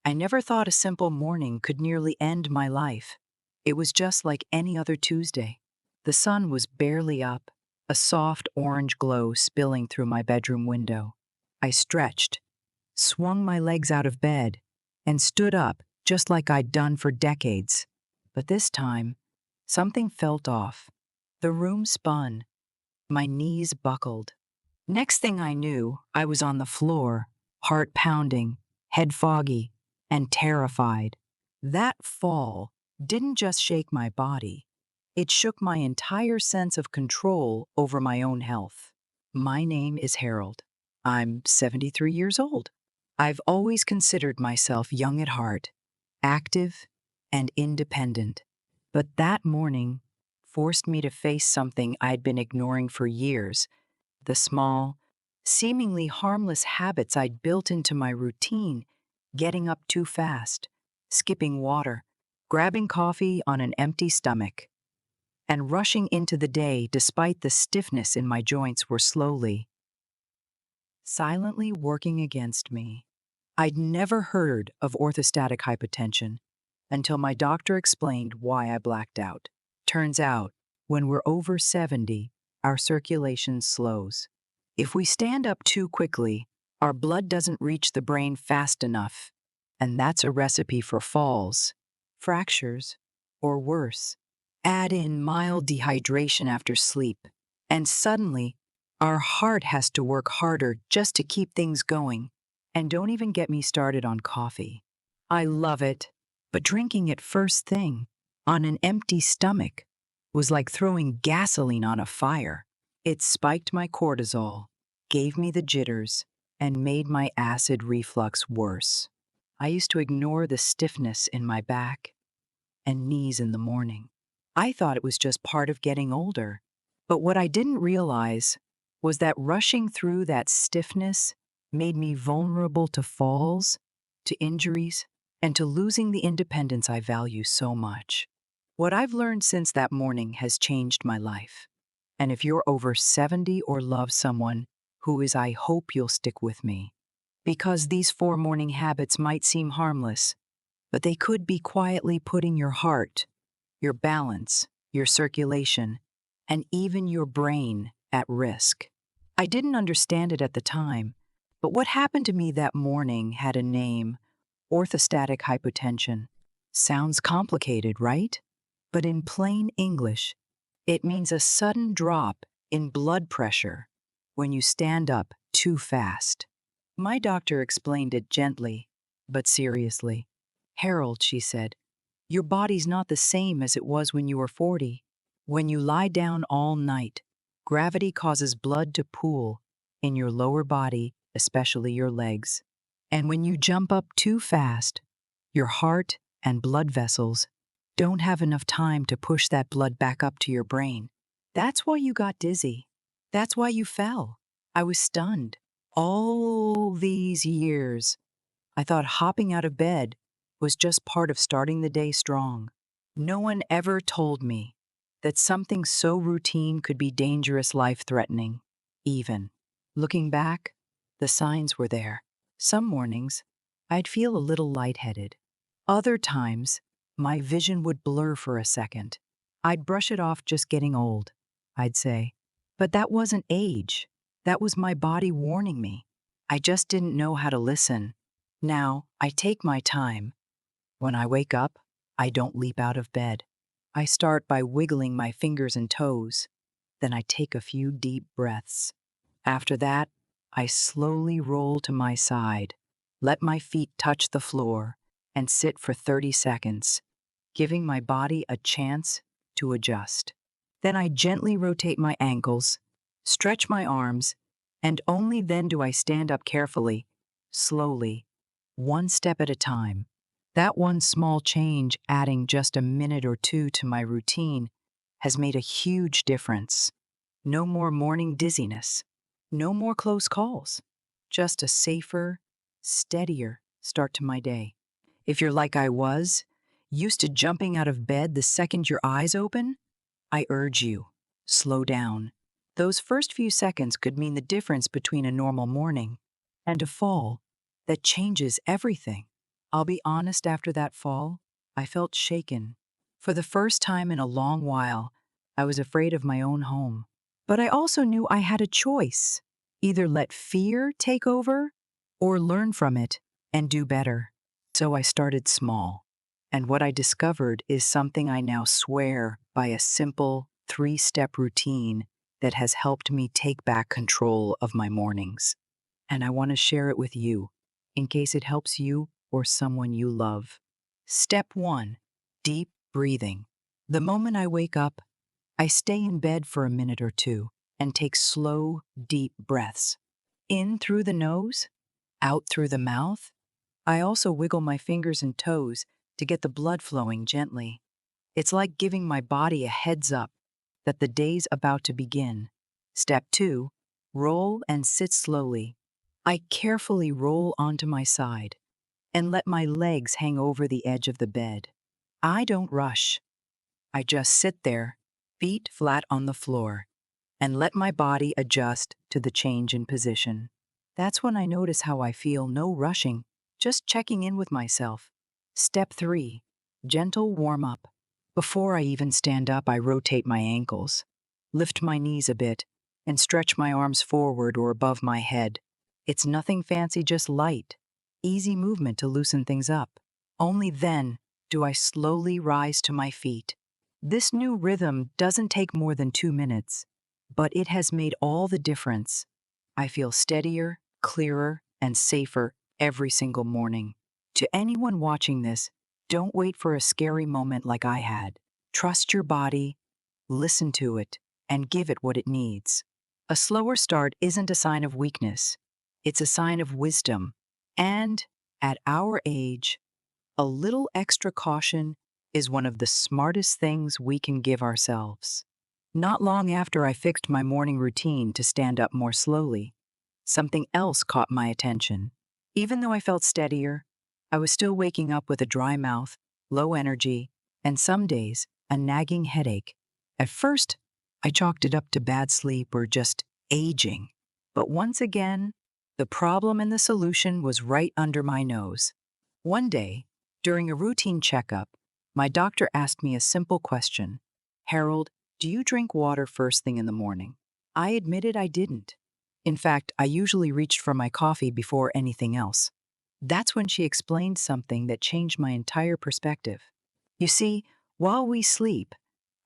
I never thought a simple morning could nearly end my life. It was just like any other Tuesday. The sun was barely up, a soft orange glow spilling through my bedroom window. I stretched, swung my legs out of bed, and stood up just like I'd done for decades. But this time, something felt off. The room spun. My knees buckled. Next thing I knew, I was on the floor, heart pounding, head foggy, and terrified. That fall didn't just shake my body, it shook my entire sense of control over my own health. My name is Harold. I'm 73 years old. I've always considered myself young at heart, active, and independent. But that morning forced me to face something I'd been ignoring for years: the small, seemingly harmless habits I'd built into my routine: getting up too fast, skipping water, grabbing coffee on an empty stomach, and rushing into the day despite the stiffness in my joints were slowly, silently working against me. I'd never heard of orthostatic hypotension until my doctor explained why I blacked out. Turns out, when we're over 70, our circulation slows. If we stand up too quickly, our blood doesn't reach the brain fast enough, and that's a recipe for falls, fractures, or worse. Add in mild dehydration after sleep, and suddenly, our heart has to work harder just to keep things going. And don't even get me started on coffee. I love it, but drinking it first thing, on an empty stomach, was like throwing gasoline on a fire. It spiked my cortisol, gave me the jitters, and made my acid reflux worse. I used to ignore the stiffness in my back and knees in the morning. I thought it was just part of getting older. But what I didn't realize was that rushing through that stiffness made me vulnerable to falls, to injuries, and to losing the independence I value so much. What I've learned since that morning has changed my life. And if you're over 70 or love someone who is, I hope you'll stick with me. Because these 4 morning habits might seem harmless, but they could be quietly putting your heart, your balance, your circulation, and even your brain at risk. I didn't understand it at the time, but what happened to me that morning had a name: orthostatic hypotension. Sounds complicated, right? But in plain English, it means a sudden drop in blood pressure when you stand up too fast. My doctor explained it gently, but seriously. Harold, she said, your body's not the same as it was when you were 40. When you lie down all night, gravity causes blood to pool in your lower body, especially your legs. And when you jump up too fast, your heart and blood vessels don't have enough time to push that blood back up to your brain. That's why you got dizzy. That's why you fell. I was stunned. All these years, I thought hopping out of bed was just part of starting the day strong. No one ever told me that something so routine could be dangerous, life-threatening. Even looking back, the signs were there. Some mornings, I'd feel a little lightheaded. Other times, my vision would blur for a second. I'd brush it off, just getting old, I'd say. But that wasn't age. That was my body warning me. I just didn't know how to listen. Now, I take my time. When I wake up, I don't leap out of bed. I start by wiggling my fingers and toes. Then I take a few deep breaths. After that, I slowly roll to my side, let my feet touch the floor, and sit for 30 seconds, giving my body a chance to adjust. Then I gently rotate my ankles, stretch my arms, and only then do I stand up carefully, slowly, one step at a time. That one small change, adding just a minute or two to my routine, has made a huge difference. No more morning dizziness. No more close calls. Just a safer, steadier start to my day. If you're like I was, used to jumping out of bed the second your eyes open, I urge you, slow down. Those first few seconds could mean the difference between a normal morning and a fall that changes everything. I'll be honest, after that fall, I felt shaken. For the first time in a long while, I was afraid of my own home. But I also knew I had a choice: either let fear take over or learn from it and do better. So I started small. And what I discovered is something I now swear by: a simple 3-step routine that has helped me take back control of my mornings. And I want to share it with you in case it helps you or someone you love. Step 1: deep breathing. The moment I wake up, I stay in bed for a minute or two and take slow, deep breaths. In through the nose, out through the mouth. I also wiggle my fingers and toes to get the blood flowing gently. It's like giving my body a heads up that the day's about to begin. Step 2: roll and sit slowly. I carefully roll onto my side and let my legs hang over the edge of the bed. I don't rush. I just sit there, feet flat on the floor, and let my body adjust to the change in position. That's when I notice how I feel. No rushing, just checking in with myself. Step 3: gentle warm up. Before I even stand up, I rotate my ankles, lift my knees a bit, and stretch my arms forward or above my head. It's nothing fancy, just light, easy movement to loosen things up. Only then do I slowly rise to my feet. This new rhythm doesn't take more than 2 minutes, but it has made all the difference. I feel steadier, clearer, and safer every single morning. To anyone watching this, don't wait for a scary moment like I had. Trust your body, listen to it, and give it what it needs. A slower start isn't a sign of weakness. It's a sign of wisdom. And at our age, a little extra caution is one of the smartest things we can give ourselves. Not long after I fixed my morning routine to stand up more slowly, something else caught my attention. Even though I felt steadier, I was still waking up with a dry mouth, low energy, and some days, a nagging headache. At first, I chalked it up to bad sleep or just aging. But once again, the problem and the solution was right under my nose. One day, during a routine checkup, my doctor asked me a simple question: "Harold, do you drink water first thing in the morning?" I admitted I didn't. In fact, I usually reached for my coffee before anything else. That's when she explained something that changed my entire perspective. You see, while we sleep,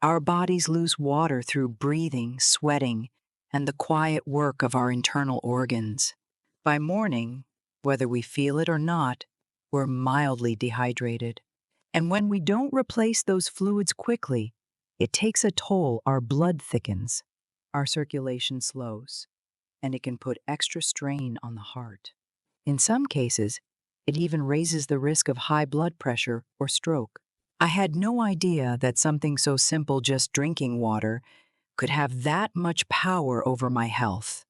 our bodies lose water through breathing, sweating, and the quiet work of our internal organs. By morning, whether we feel it or not, we're mildly dehydrated. And when we don't replace those fluids quickly, it takes a toll. Our blood thickens, our circulation slows, and it can put extra strain on the heart. In some cases, it even raises the risk of high blood pressure or stroke. I had no idea that something so simple, just drinking water, could have that much power over my health.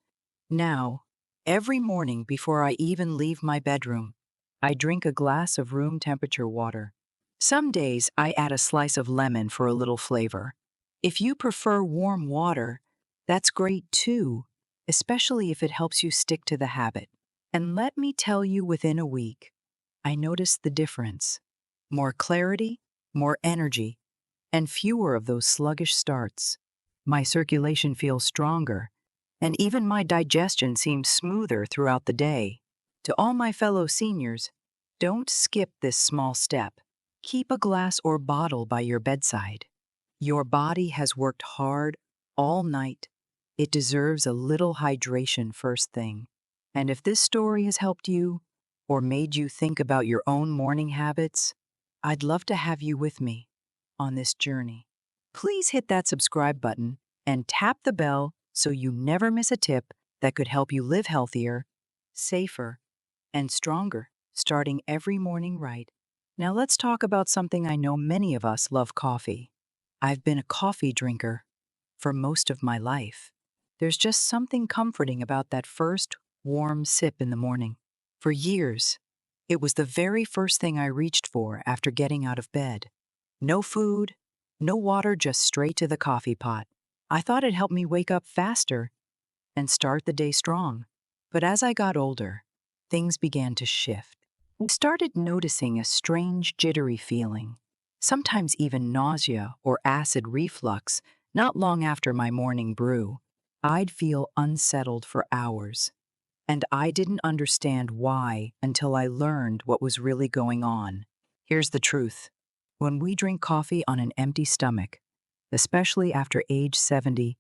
Now, every morning before I even leave my bedroom, I drink a glass of room temperature water. Some days I add a slice of lemon for a little flavor. If you prefer warm water, that's great too, especially if it helps you stick to the habit. And let me tell you, within a week, I noticed the difference. More clarity, more energy, and fewer of those sluggish starts. My circulation feels stronger, and even my digestion seems smoother throughout the day. To all my fellow seniors, don't skip this small step. Keep a glass or bottle by your bedside. Your body has worked hard all night. It deserves a little hydration first thing. And if this story has helped you or made you think about your own morning habits, I'd love to have you with me on this journey. Please hit that subscribe button and tap the bell so you never miss a tip that could help you live healthier, safer, and stronger, starting every morning right. Now let's talk about something I know many of us love: coffee. I've been a coffee drinker for most of my life. There's just something comforting about that first warm sip in the morning. For years, it was the very first thing I reached for after getting out of bed. No food, no water, just straight to the coffee pot. I thought it helped me wake up faster and start the day strong. But as I got older, things began to shift. I started noticing a strange jittery feeling, sometimes even nausea or acid reflux, not long after my morning brew. I'd feel unsettled for hours, and I didn't understand why until I learned what was really going on. Here's the truth. When we drink coffee on an empty stomach, especially after age 70,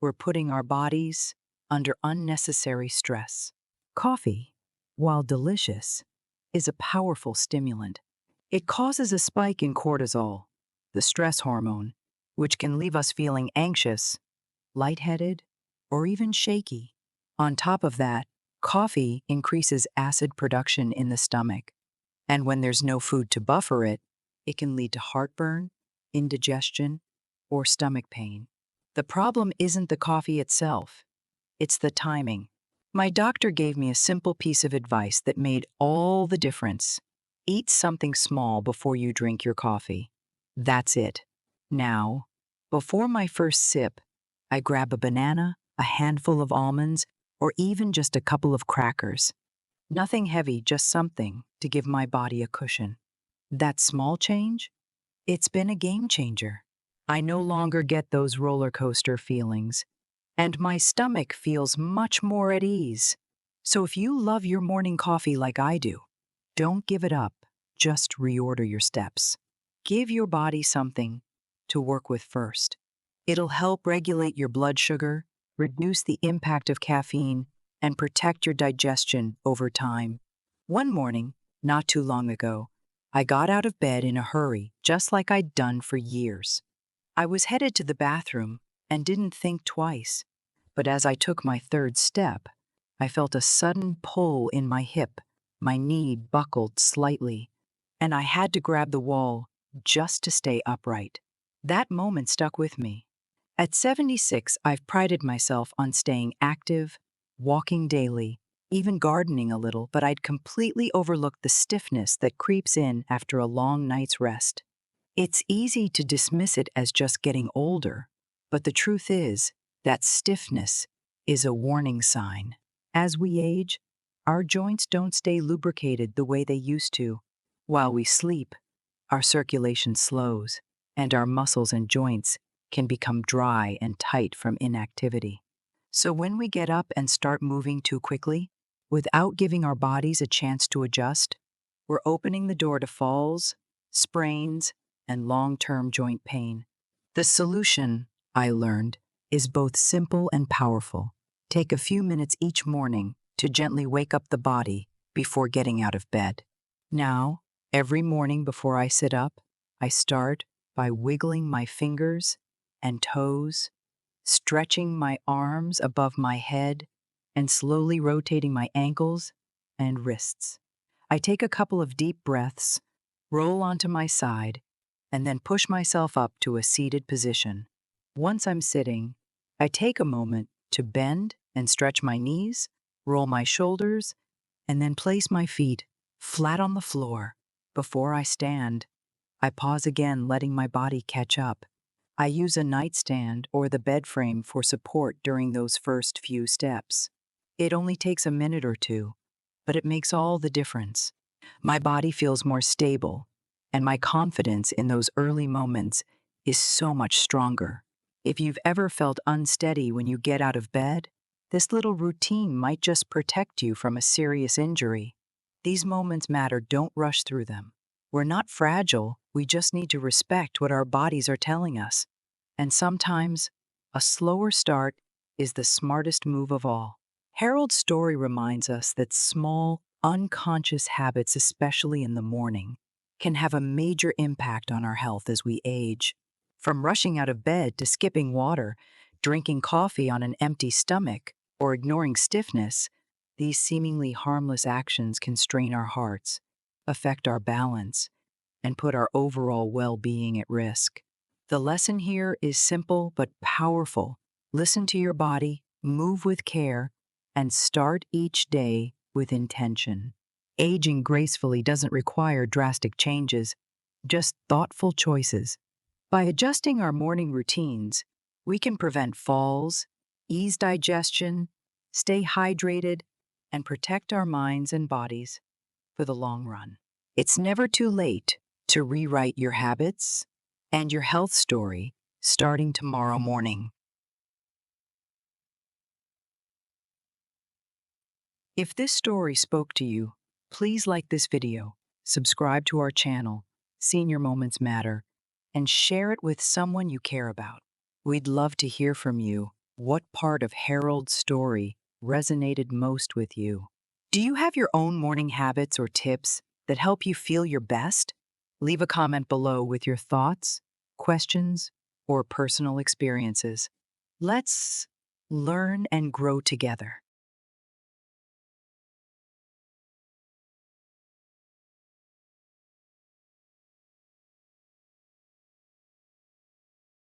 we're putting our bodies under unnecessary stress. Coffee, while delicious, is a powerful stimulant. It causes a spike in cortisol, the stress hormone, which can leave us feeling anxious, lightheaded, or even shaky. On top of that, coffee increases acid production in the stomach, and when there's no food to buffer it, it can lead to heartburn, indigestion, or stomach pain. The problem isn't the coffee itself, it's the timing. My doctor gave me a simple piece of advice that made all the difference. Eat something small before you drink your coffee. That's it. Now, before my first sip, I grab a banana, a handful of almonds, or even just a couple of crackers. Nothing heavy, just something to give my body a cushion. That small change? It's been a game changer. I no longer get those roller coaster feelings, and my stomach feels much more at ease. So if you love your morning coffee like I do, don't give it up. Just reorder your steps. Give your body something to work with first. It'll help regulate your blood sugar, reduce the impact of caffeine, and protect your digestion over time. One morning, not too long ago, I got out of bed in a hurry, just like I'd done for years. I was headed to the bathroom and didn't think twice. But as I took my third step, I felt a sudden pull in my hip. My knee buckled slightly, and I had to grab the wall just to stay upright. That moment stuck with me. At 76, I've prided myself on staying active, walking daily, even gardening a little, but I'd completely overlooked the stiffness that creeps in after a long night's rest. It's easy to dismiss it as just getting older, but the truth is that stiffness is a warning sign. As we age, our joints don't stay lubricated the way they used to. While we sleep, our circulation slows, and our muscles and joints can become dry and tight from inactivity. So when we get up and start moving too quickly, without giving our bodies a chance to adjust, we're opening the door to falls, sprains, and long-term joint pain. The solution, I learned, is both simple and powerful. Take a few minutes each morning to gently wake up the body before getting out of bed. Now, every morning before I sit up, I start by wiggling my fingers and toes, stretching my arms above my head, and slowly rotating my ankles and wrists. I take a couple of deep breaths, roll onto my side, and then push myself up to a seated position. Once I'm sitting, I take a moment to bend and stretch my knees, roll my shoulders, and then place my feet flat on the floor. Before I stand, I pause again, letting my body catch up. I use a nightstand or the bed frame for support during those first few steps. It only takes a minute or two, but it makes all the difference. My body feels more stable, and my confidence in those early moments is so much stronger. If you've ever felt unsteady when you get out of bed, this little routine might just protect you from a serious injury. These moments matter, don't rush through them. We're not fragile, we just need to respect what our bodies are telling us. And sometimes, a slower start is the smartest move of all. Harold's story reminds us that small, unconscious habits, especially in the morning, can have a major impact on our health as we age. From rushing out of bed to skipping water, drinking coffee on an empty stomach, or ignoring stiffness, these seemingly harmless actions can strain our hearts, affect our balance, and put our overall well-being at risk. The lesson here is simple but powerful. Listen to your body, move with care, and start each day with intention. Aging gracefully doesn't require drastic changes, just thoughtful choices. By adjusting our morning routines, we can prevent falls, ease digestion, stay hydrated, and protect our minds and bodies. for the long run. It's never too late to rewrite your habits and your health story starting tomorrow morning. If this story spoke to you, please like this video, subscribe to our channel, Senior Moments Matter, and share it with someone you care about. We'd love to hear from you. What part of Harold's story resonated most with you? Do you have your own morning habits or tips that help you feel your best? Leave a comment below with your thoughts, questions, or personal experiences. Let's learn and grow together.